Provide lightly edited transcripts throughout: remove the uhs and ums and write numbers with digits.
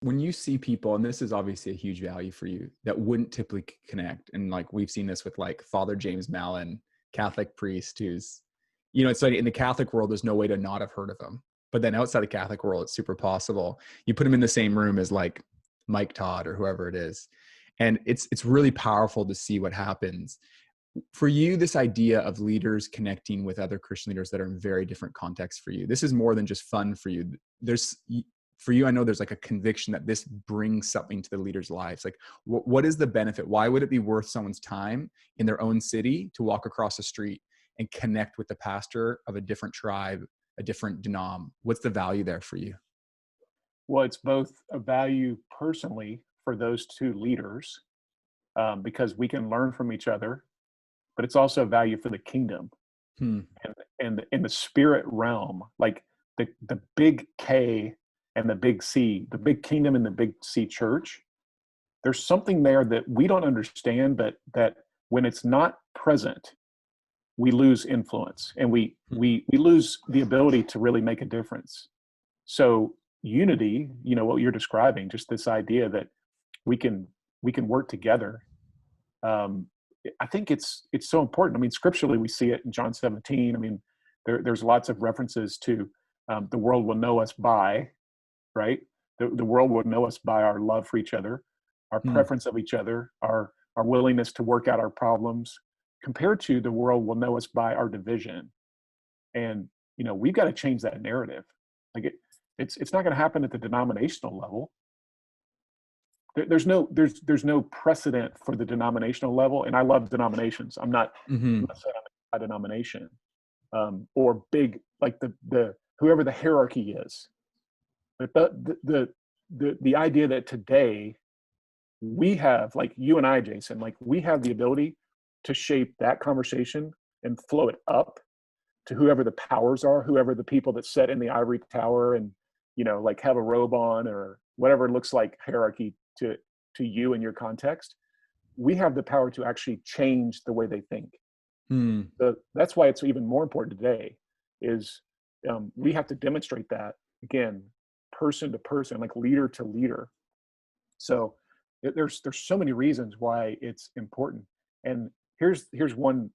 when you see people, and this is obviously a huge value for you, that wouldn't typically connect, and like we've seen this with like Father James Mallon, Catholic priest, who's, it's like in the Catholic world, there's no way to not have heard of him. But then outside the Catholic world, it's super possible. You put him in the same room as like Mike Todd or whoever it is. And it's really powerful to see what happens. For you, this idea of leaders connecting with other Christian leaders that are in very different contexts for you, this is more than just fun for you. For you, I know there's like a conviction that this brings something to the leaders' lives. Like, what is the benefit? Why would it be worth someone's time in their own city to walk across the street and connect with the pastor of a different tribe, a different denom? What's the value there for you? Well, it's both a value personally for those two leaders, because we can learn from each other, but it's also a value for the kingdom and in the spirit realm, like the big K and the big C, the big kingdom and the big C church. There's something there that we don't understand, but that when it's not present, we lose influence and we lose the ability to really make a difference. So unity, what you're describing, just this idea that we can work together. I think it's so important. I mean, scripturally, we see it in John 17. I mean, there's lots of references to the world will know us by, right? The world will know us by our love for each other, our preference of each other, our willingness to work out our problems, compared to the world will know us by our division. And, we've got to change that narrative. Like it's not going to happen at the denominational level. There's no precedent for the denominational level. And I love denominations. I'm not saying I'm a denomination, or big, like the whoever the hierarchy is. But the idea that today we have, like you and I, Jason, like we have the ability to shape that conversation and flow it up to whoever the powers are, whoever the people that sit in the ivory tower and, like have a robe on or whatever it looks like hierarchy to you in your context. We have the power to actually change the way they think. So that's why it's even more important today is we have to demonstrate that, again, person to person, like leader to leader. So there's so many reasons why it's important. And here's one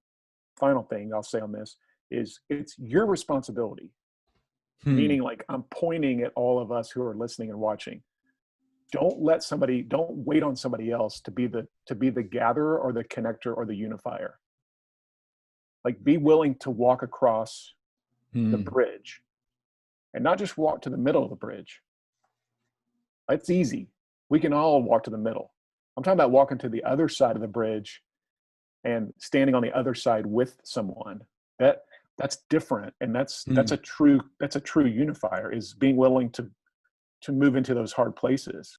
final thing I'll say on this is it's your responsibility. Meaning, like, I'm pointing at all of us who are listening and watching. Don't wait on somebody else to be the gatherer or the connector or the unifier. Like, be willing to walk across the bridge and not just walk to the middle of the bridge. It's easy. We can all walk to the middle. I'm talking about walking to the other side of the bridge and standing on the other side with someone. That's different. And that's a true unifier, is being willing to move into those hard places.